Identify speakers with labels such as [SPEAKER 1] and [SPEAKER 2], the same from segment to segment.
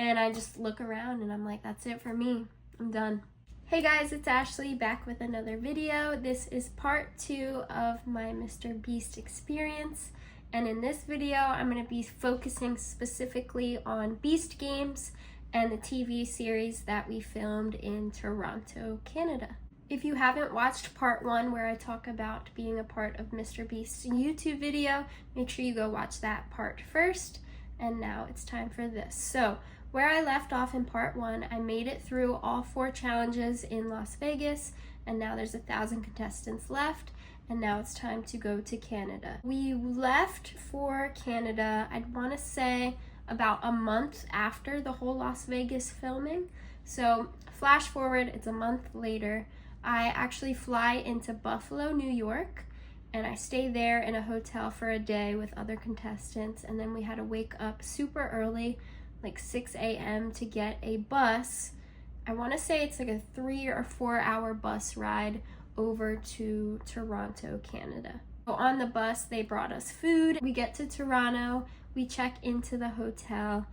[SPEAKER 1] and I just look around and I'm like, that's it for me. I'm done. Hey guys, it's Ashley back with another video. This is part 2 of my Mr. Beast experience. And in this video, I'm going to be focusing specifically on Beast Games and the TV series that we filmed in Toronto, Canada. If you haven't watched part 1 where I talk about being a part of Mr. Beast's YouTube video, make sure you go watch that part first. And now it's time for this. So where I left off in part 1, I made it through all 4 challenges in Las Vegas, and now there's 1,000 contestants left. And now it's time to go to Canada. We left for Canada, I'd want to say about a month after the whole Las Vegas filming. So flash forward, it's a month later. I actually fly into Buffalo, New York, and I stay there in a hotel for a day with other contestants. And then we had to wake up super early, like 6 a.m. to get a bus. I want to say it's like a 3 or 4 hour bus ride over to Toronto, Canada. So on the bus, they brought us food. We get to Toronto, we check into the hotel,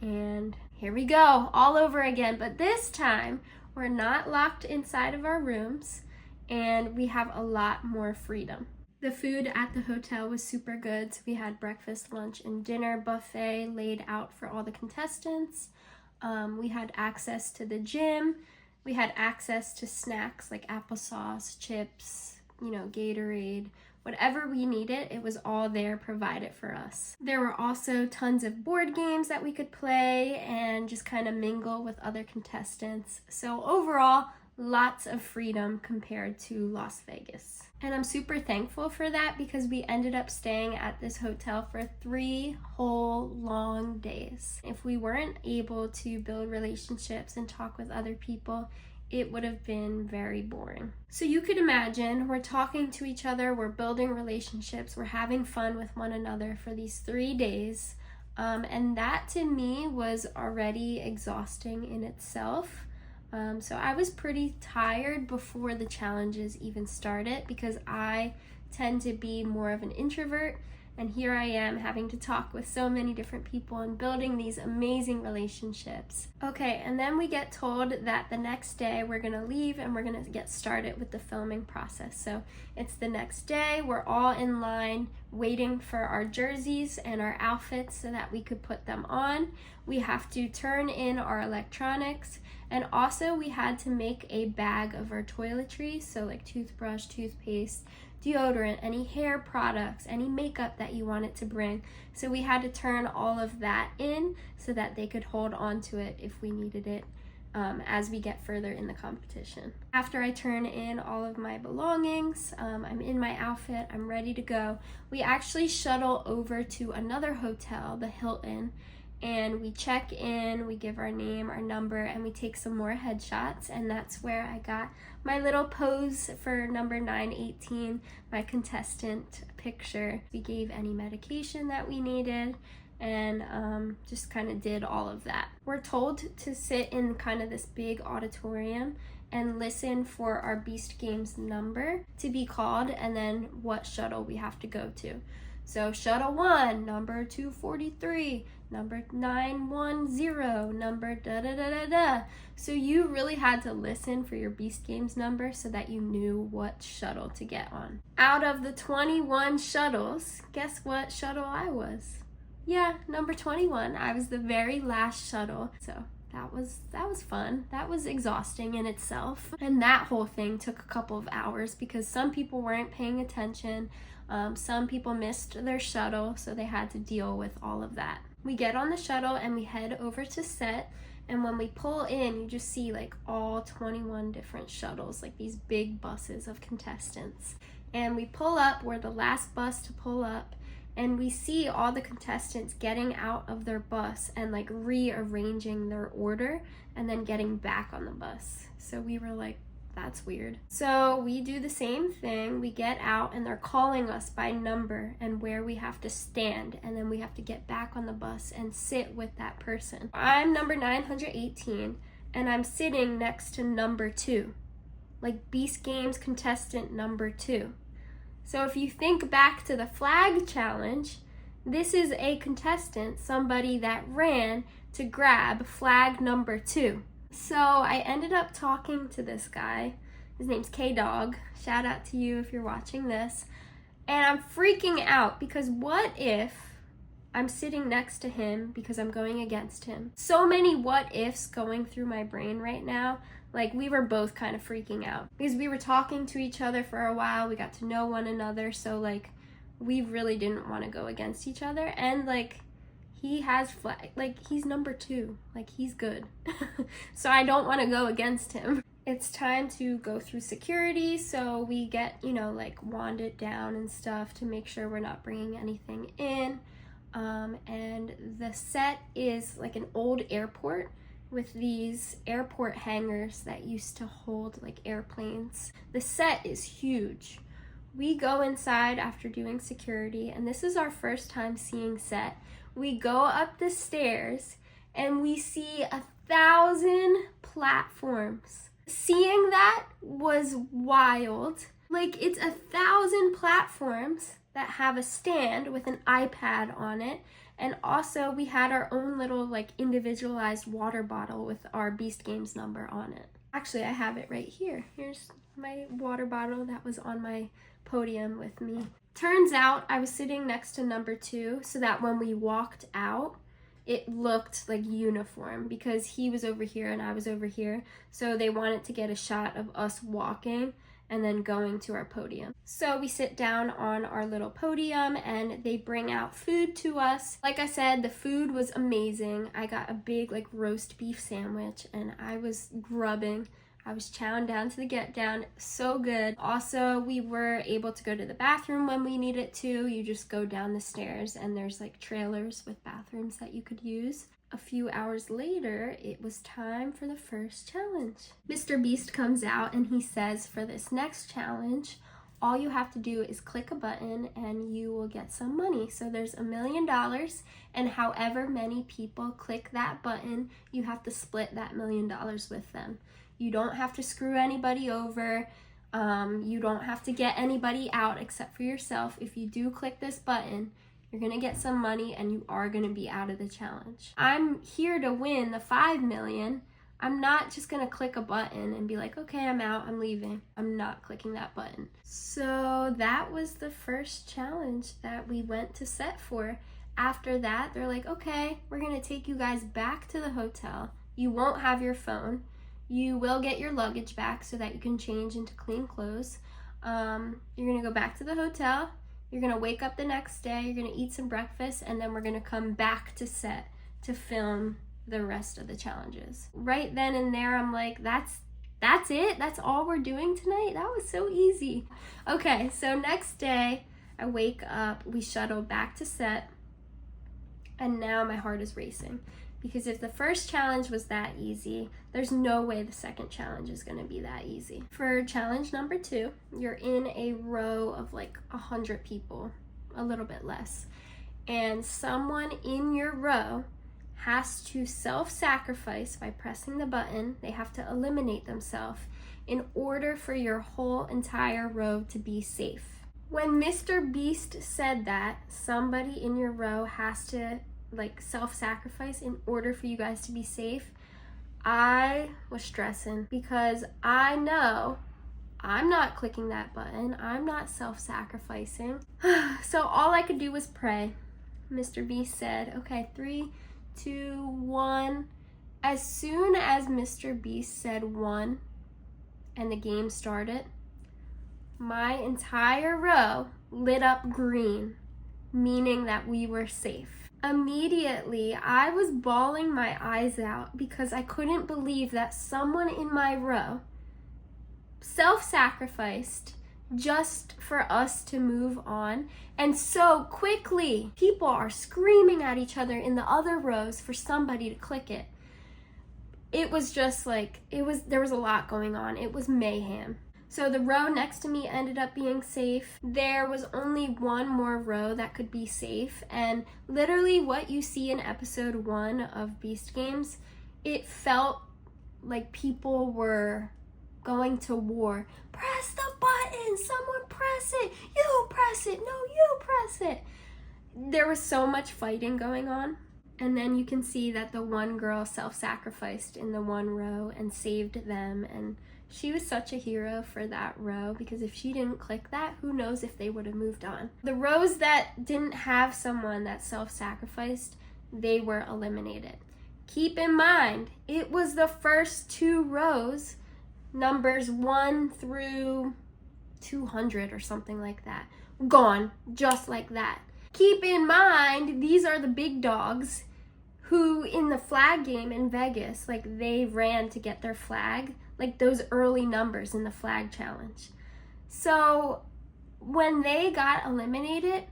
[SPEAKER 1] and here we go, all over again. But this time, we're not locked inside of our rooms, and we have a lot more freedom. The food at the hotel was super good. So we had breakfast, lunch, and dinner buffet laid out for all the contestants. We had access to the gym. We had access to snacks like applesauce, chips, Gatorade, whatever we needed, it was all there provided for us. There were also tons of board games that we could play and just kind of mingle with other contestants. So overall, lots of freedom compared to Las Vegas. And I'm super thankful for that because we ended up staying at this hotel for 3 whole long days. If we weren't able to build relationships and talk with other people, it would have been very boring. So you could imagine we're talking to each other, we're building relationships, we're having fun with one another for these 3 days. And that to me was already exhausting in itself. So I was pretty tired before the challenges even started because I tend to be more of an introvert, and here I am having to talk with so many different people and building these amazing relationships. Okay, and then we get told that the next day we're gonna leave and we're gonna get started with the filming process. So it's the next day, we're all in line waiting for our jerseys and our outfits so that we could put them on. We have to turn in our electronics, and also we had to make a bag of our toiletries, so like toothbrush, toothpaste, deodorant, any hair products, any makeup that you wanted to bring. So we had to turn all of that in so that they could hold on to it if we needed it as we get further in the competition. After I turn in all of my belongings, I'm in my outfit, I'm ready to go. We actually shuttle over to another hotel, the Hilton, and we check in, we give our name, our number, and we take some more headshots. And that's where I got my little pose for number 918, my contestant picture. We gave any medication that we needed and just kind of did all of that. We're told to sit in kind of this big auditorium and listen for our Beast Games number to be called and then what shuttle we have to go to. So shuttle 1, number 243, number 910, number da-da-da-da-da. So you really had to listen for your Beast Games number so that you knew what shuttle to get on. Out of the 21 shuttles, guess what shuttle I was? Yeah, number 21. I was the very last shuttle. So that was fun. That was exhausting in itself. And that whole thing took a couple of hours because some people weren't paying attention. Some people missed their shuttle, so they had to deal with all of that. We get on the shuttle and we head over to set, and when we pull in, you just see like all 21 different shuttles, like these big buses of contestants. And we pull up, we're the last bus to pull up, and we see all the contestants getting out of their bus and like rearranging their order and then getting back on the bus. So we were like, that's weird. So we do the same thing. We get out and they're calling us by number and where we have to stand, and then we have to get back on the bus and sit with that person. I'm number 918 and I'm sitting next to number 2, like Beast Games contestant number 2. So if you think back to the flag challenge, this is a contestant, somebody that ran to grab flag number 2. So I ended up talking to this guy. His name's K-Dog. Shout out to you if you're watching this. And I'm freaking out because what if I'm sitting next to him because I'm going against him? So many what ifs going through my brain right now. Like, we were both kind of freaking out because we were talking to each other for a while. We got to know one another. So like, we really didn't want to go against each other. And like, he has flag, like, he's number 2, like, he's good. So I don't want to go against him. It's time to go through security, so we get, you know, like, wanded down and stuff to make sure we're not bringing anything in. And the set is like an old airport with these airport hangars that used to hold like airplanes. The set is huge. We go inside after doing security, and this is our first time seeing set. We go up the stairs and we see 1,000 platforms. Seeing that was wild. Like, it's 1,000 platforms that have a stand with an iPad on it. And also we had our own little like individualized water bottle with our Beast Games number on it. Actually, I have it right here. Here's my water bottle that was on my podium with me. Turns out I was sitting next to number 2, so that when we walked out, it looked like uniform because he was over here and I was over here. So they wanted to get a shot of us walking and then going to our podium. So we sit down on our little podium and they bring out food to us. Like I said, the food was amazing. I got a big like roast beef sandwich and I was grubbing. I was chowing down to the get down. So good. Also, we were able to go to the bathroom when we needed to. You just go down the stairs and there's like trailers with bathrooms that you could use. A few hours later, it was time for the first challenge. Mr. Beast comes out and he says, for this next challenge, all you have to do is click a button and you will get some money. So there's $1 million, and however many people click that button, you have to split that $1 million with them. You don't have to screw anybody over. You don't have to get anybody out except for yourself. If you do click this button, you're gonna get some money and you are gonna be out of the challenge. I'm here to win the $5 million. I'm not just gonna click a button and be like, okay, I'm out, I'm leaving. I'm not clicking that button. So that was the first challenge that we went to set for. After that, they're like, okay, we're gonna take you guys back to the hotel. You won't have your phone. You will get your luggage back so that you can change into clean clothes. You're gonna go back to the hotel. You're gonna wake up the next day. You're gonna eat some breakfast, and then we're gonna come back to set to film the rest of the challenges. Right then and there, I'm like, that's it? That's all we're doing tonight? That was so easy. Okay, so next day, I wake up, we shuttle back to set, and now my heart is racing. Because if the first challenge was that easy, there's no way the second challenge is gonna be that easy. For challenge number 2, you're in a row of like 100 people, a little bit less. And someone in your row has to self-sacrifice by pressing the button. They have to eliminate themselves in order for your whole entire row to be safe. When Mr. Beast said that somebody in your row has to like self-sacrifice in order for you guys to be safe, I was stressing because I know I'm not clicking that button. I'm not self-sacrificing. So all I could do was pray. Mr. Beast said, okay, 3, 2, 1. As soon as Mr. Beast said 1 and the game started, my entire row lit up green, meaning that we were safe. Immediately, I was bawling my eyes out because I couldn't believe that someone in my row self-sacrificed just for us to move on, and so quickly. People are screaming at each other in the other rows for somebody to click it. It was just like, there was a lot going on. It was mayhem. So the row next to me ended up being safe. There was only one more row that could be safe, and literally what you see in episode 1 of Beast Games, it felt like people were going to war. Press the button, someone press it, you press it, no, you press it. There was so much fighting going on. And then you can see that the one girl self-sacrificed in the one row and saved them, and she was such a hero for that row, because if she didn't click that, who knows if they would have moved on. The rows that didn't have someone that self-sacrificed, they were eliminated. Keep in mind, it was the first 2 rows, numbers 1 through 200 or something like that, gone just like that. Keep in mind, these are the big dogs who in the flag game in Vegas, like they ran to get their flag, like those early numbers in the flag challenge. So when they got eliminated,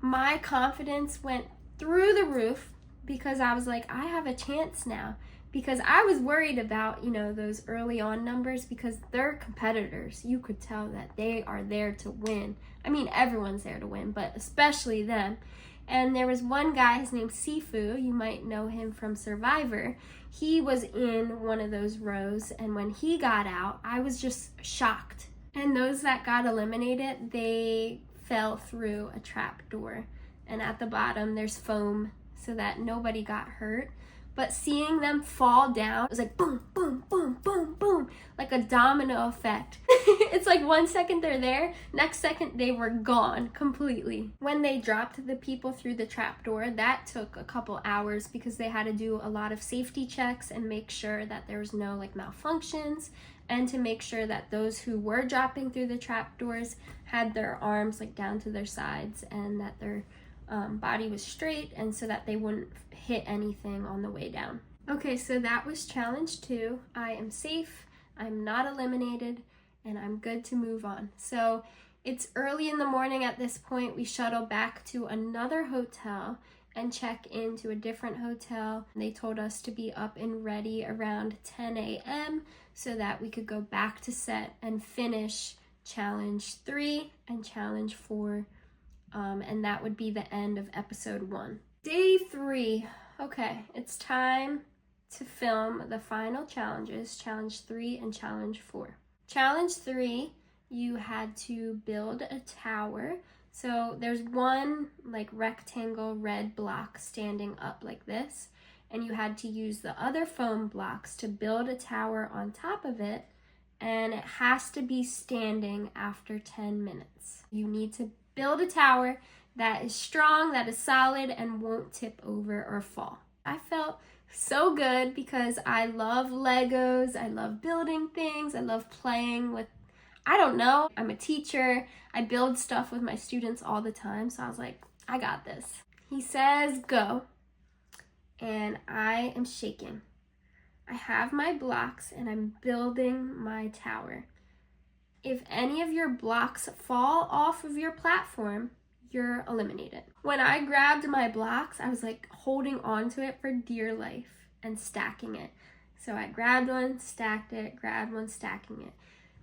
[SPEAKER 1] my confidence went through the roof, because I was like, I have a chance now. Because I was worried about, those early on numbers, because they're competitors. You could tell that they are there to win. I mean, everyone's there to win, but especially them. And there was one guy, his name's Sifu. You might know him from Survivor. He was in one of those rows, and when he got out, I was just shocked. And those that got eliminated, they fell through a trap door. And at the bottom, there's foam so that nobody got hurt. But seeing them fall down, it was like boom, boom, boom, boom, boom, like a domino effect. It's like 1 second they're there, next second they were gone completely. When they dropped the people through the trapdoor, that took a couple hours, because they had to do a lot of safety checks and make sure that there was no malfunctions, and to make sure that those who were dropping through the trapdoors had their arms down to their sides, and that their body was straight, and so that they wouldn't hit anything on the way down. Okay, so that was challenge 2. I am safe, I'm not eliminated, and I'm good to move on. So it's early in the morning at this point. We shuttle back to another hotel and check into a different hotel. They told us to be up and ready around 10 a.m. so that we could go back to set and finish challenge 3 and challenge 4. And that would be the end of episode 1. Day 3. Okay, it's time to film the final challenges, challenge 3 and challenge 4. Challenge 3, you had to build a tower. So there's one rectangle red block standing up like this, and you had to use the other foam blocks to build a tower on top of it, and it has to be standing after 10 minutes. You need to build a tower that is strong, that is solid, and won't tip over or fall. I felt so good because I love Legos, I love building things, I love playing with, I don't know, I'm a teacher, I build stuff with my students all the time, so I was like, I got this. He says go, and I am shaking. I have my blocks and I'm building my tower. If any of your blocks fall off of your platform, you're eliminated. When I grabbed my blocks, I was holding on to it for dear life and stacking it. So I grabbed one, stacked it, grabbed one, stacking it.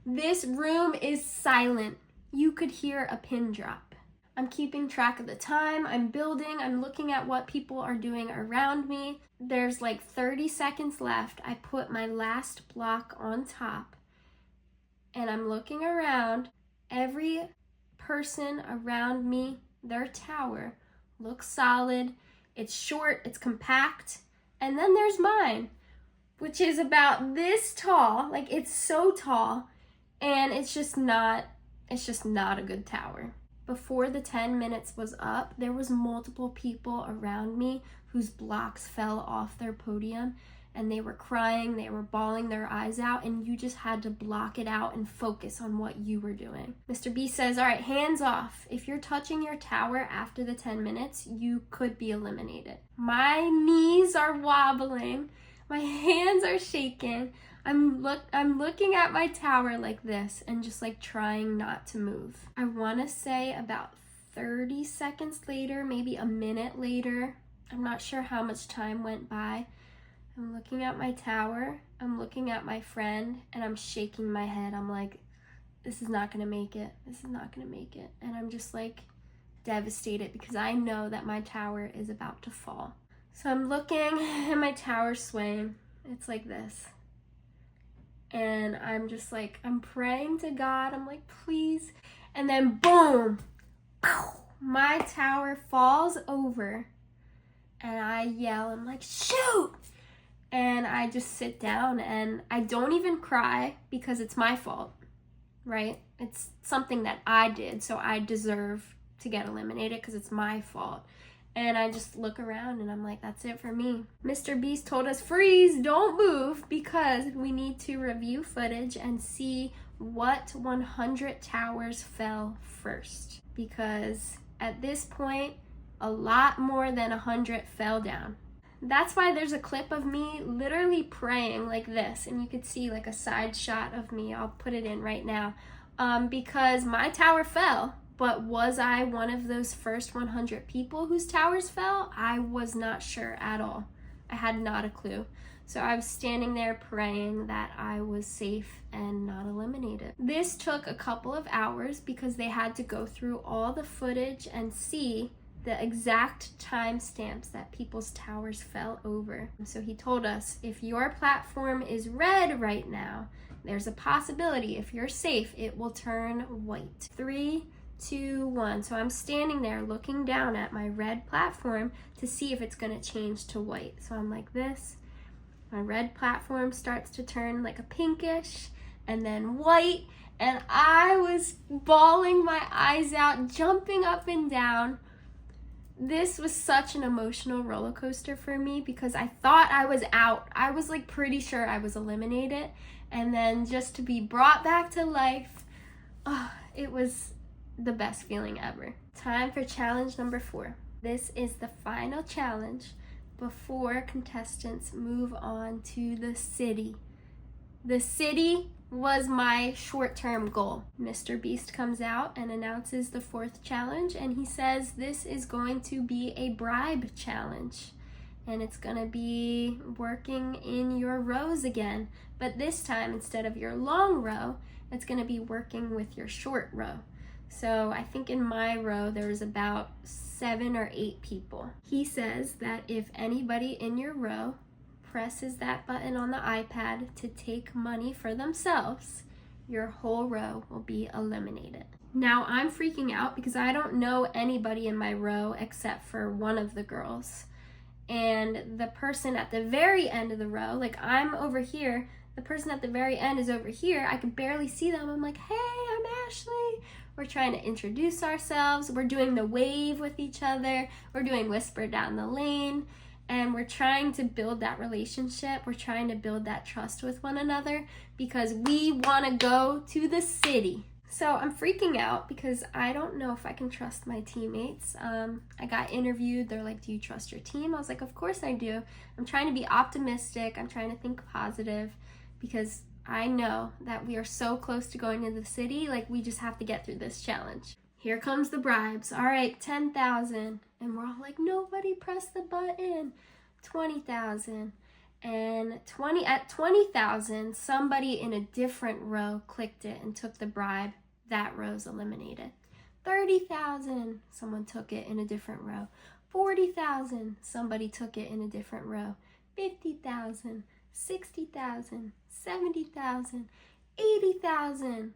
[SPEAKER 1] This room is silent. You could hear a pin drop. I'm keeping track of the time, I'm building, I'm looking at what people are doing around me. There's 30 seconds left. I put my last block on top, and I'm looking around. Every person around me, their tower looks solid, it's short, it's compact, and then there's mine, which is about this tall. It's so tall, and it's just not a good tower. Before the 10 minutes was up, there was multiple people around me whose blocks fell off their podium, and they were crying, they were bawling their eyes out, and you just had to block it out and focus on what you were doing. Mr. B says, all right, hands off. If you're touching your tower after the 10 minutes, you could be eliminated. My knees are wobbling, my hands are shaking. I'm looking at my tower like this and just trying not to move. I want to say about 30 seconds later, maybe a minute later, I'm not sure how much time went by, I'm looking at my tower, I'm looking at my friend, and I'm shaking my head. I'm like, this is not gonna make it. This is not gonna make it. And I'm just devastated because I know that my tower is about to fall. So I'm looking and my tower's swaying. It's like this. And I'm just I'm praying to God. I'm like, please. And then boom, my tower falls over. and I yell, I'm like, shoot! And I just sit down and I don't even cry because it's my fault, right? It's something that I did, so I deserve to get eliminated because it's my fault. And I just look around and I'm like, that's it for me. Mr. Beast told us, freeze, don't move, because we need to review footage and see what 100 towers fell first. Because at this point, a lot more than 100 fell down. That's why there's a clip of me literally praying like this, and you could see like a side shot of me. I'll put it in right now. Because my tower fell, but was I one of those first 100 people whose towers fell? I was not sure at all. I had not a clue. So I was standing there praying that I was safe and not eliminated. This took a couple of hours because they had to go through all the footage and see the exact timestamps that people's towers fell over. So he told us, if your platform is red right now, there's a possibility if you're safe, it will turn white. 3, 2, 1. So I'm standing there looking down at my red platform to see if it's gonna change to white. So I'm like this. My red platform starts to turn like a pinkish and then white. And I was bawling my eyes out, jumping up and down. This was such an emotional roller coaster for me because I thought I was out. I was like pretty sure I was eliminated. And then just to be brought back to life, it was the best feeling ever. Time for challenge number 4. This is the final challenge before contestants move on to the city. The city was my short-term goal. Mr. Beast comes out and announces the 4th challenge, and he says this is going to be a bribe challenge. And it's gonna be working in your rows again. But this time, instead of your long row, it's gonna be working with your short row. So I think in my row, there was about 7 or 8 people. He says that if anybody in your row presses that button on the iPad to take money for themselves, your whole row will be eliminated. Now I'm freaking out because I don't know anybody in my row except for one of the girls. And the person at the very end of the row, like I'm over here, the person at the very end is over here. I can barely see them. I'm like, hey, I'm Ashley. We're trying to introduce ourselves. We're doing the wave with each other. We're doing whisper down the lane. And we're trying to build that relationship. We're trying to build that trust with one another because we want to go to the city. So I'm freaking out because I don't know if I can trust my teammates. I got interviewed. They're like, do you trust your team? I was like, of course I do. I'm trying to be optimistic. I'm trying to think positive because I know that we are so close to going to the city. Like, we just have to get through this challenge. Here comes the bribes. All right, 10,000. And we're all like, nobody pressed the button. 20,000. And at 20,000, somebody in a different row clicked it and took the bribe. That row's eliminated. 30,000, someone took it in a different row. 40,000, somebody took it in a different row. 50,000, 60,000, 70,000, 80,000.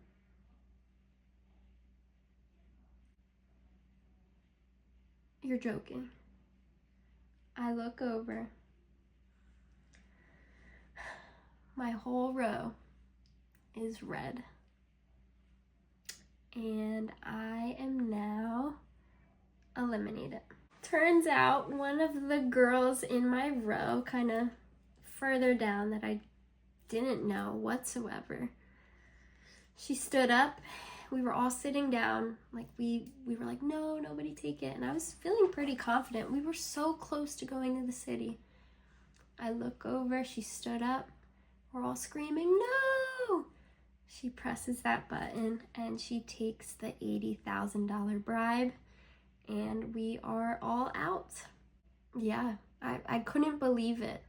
[SPEAKER 1] You're joking. I look over. My whole row is red. And I am now eliminated. Turns out one of the girls in my row, kind of further down that I didn't know whatsoever, she stood up. We were all sitting down, like we were like, no, nobody take it. And I was feeling pretty confident. We were so close to going to the city. I look over, she stood up. We're all screaming, no! She presses that button and she takes the $80,000 bribe and we are all out. Yeah, I couldn't believe it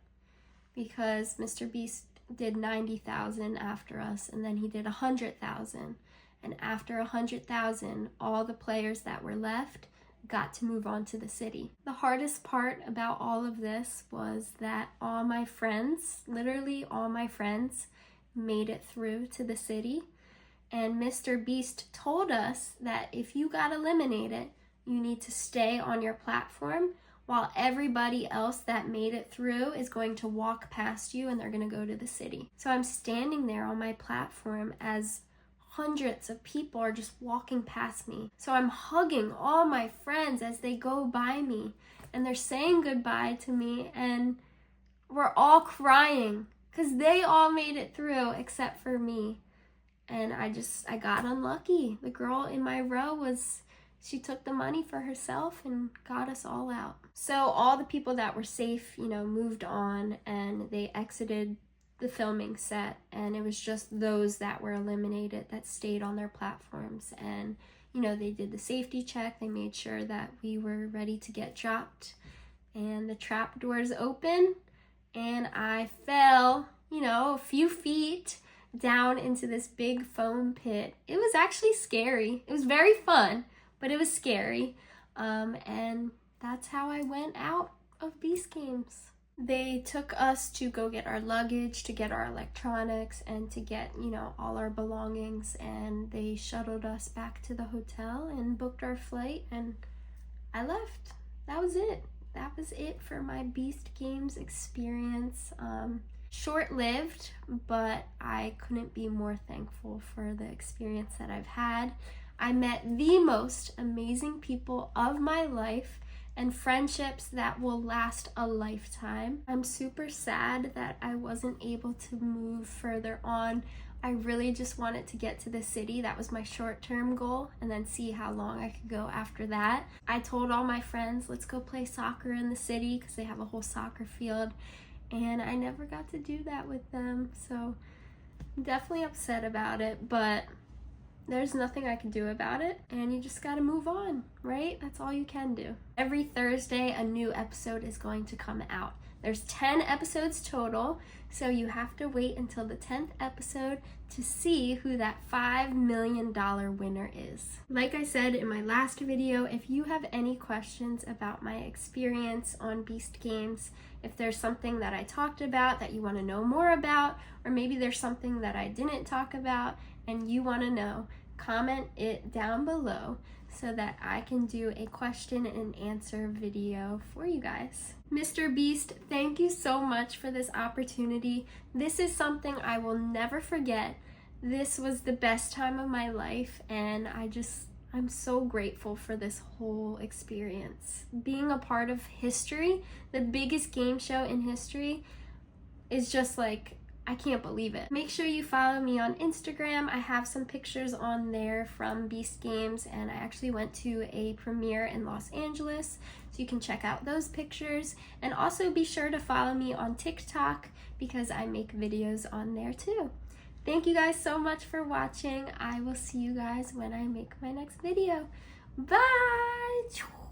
[SPEAKER 1] because Mr. Beast did 90,000 after us and then he did 100,000. And after 100,000, all the players that were left got to move on to the city. The hardest part about all of this was that all my friends, literally all my friends, made it through to the city. And Mr. Beast told us that if you got eliminated, you need to stay on your platform while everybody else that made it through is going to walk past you and they're going to go to the city. So I'm standing there on my platform as hundreds of people are just walking past me. So I'm hugging all my friends as they go by me and they're saying goodbye to me, and we're all crying because they all made it through except for me. And I got unlucky. The girl in my row she took the money for herself and got us all out. So all the people that were safe, moved on and they exited the filming set, and it was just those that were eliminated that stayed on their platforms. And they did the safety check. They made sure that we were ready to get dropped, and the trap doors open, and I fell, a few feet down into this big foam pit. It was actually scary. It was very fun, but it was scary. And that's how I went out of Beast Games. They took us to go get our luggage, to get our electronics, and to get, all our belongings. And they shuttled us back to the hotel and booked our flight, and I left. That was it. That was it for my Beast Games experience. Short-lived, but I couldn't be more thankful for the experience that I've had. I met the most amazing people of my life and friendships that will last a lifetime. I'm super sad that I wasn't able to move further on. I really just wanted to get to the city. That was my short-term goal, and then see how long I could go after that. I told all my friends, let's go play soccer in the city because they have a whole soccer field, and I never got to do that with them. So I'm definitely upset about it, but there's nothing I can do about it, and you just gotta move on, right? That's all you can do. Every Thursday, a new episode is going to come out. There's 10 episodes total, so you have to wait until the 10th episode to see who that $5 million winner is. Like I said in my last video, if you have any questions about my experience on Beast Games, if there's something that I talked about that you want to know more about, or maybe there's something that I didn't talk about and you want to know, comment it down below so that I can do a question and answer video for you guys. Mr. Beast, thank you so much for this opportunity. This is something I will never forget. This was the best time of my life, and I'm so grateful for this whole experience. Being a part of history, the biggest game show in history, is just like, I can't believe it. Make sure you follow me on Instagram. I have some pictures on there from Beast Games, and I actually went to a premiere in Los Angeles, so you can check out those pictures. And also be sure to follow me on TikTok because I make videos on there too. Thank you guys so much for watching. I will see you guys when I make my next video. Bye!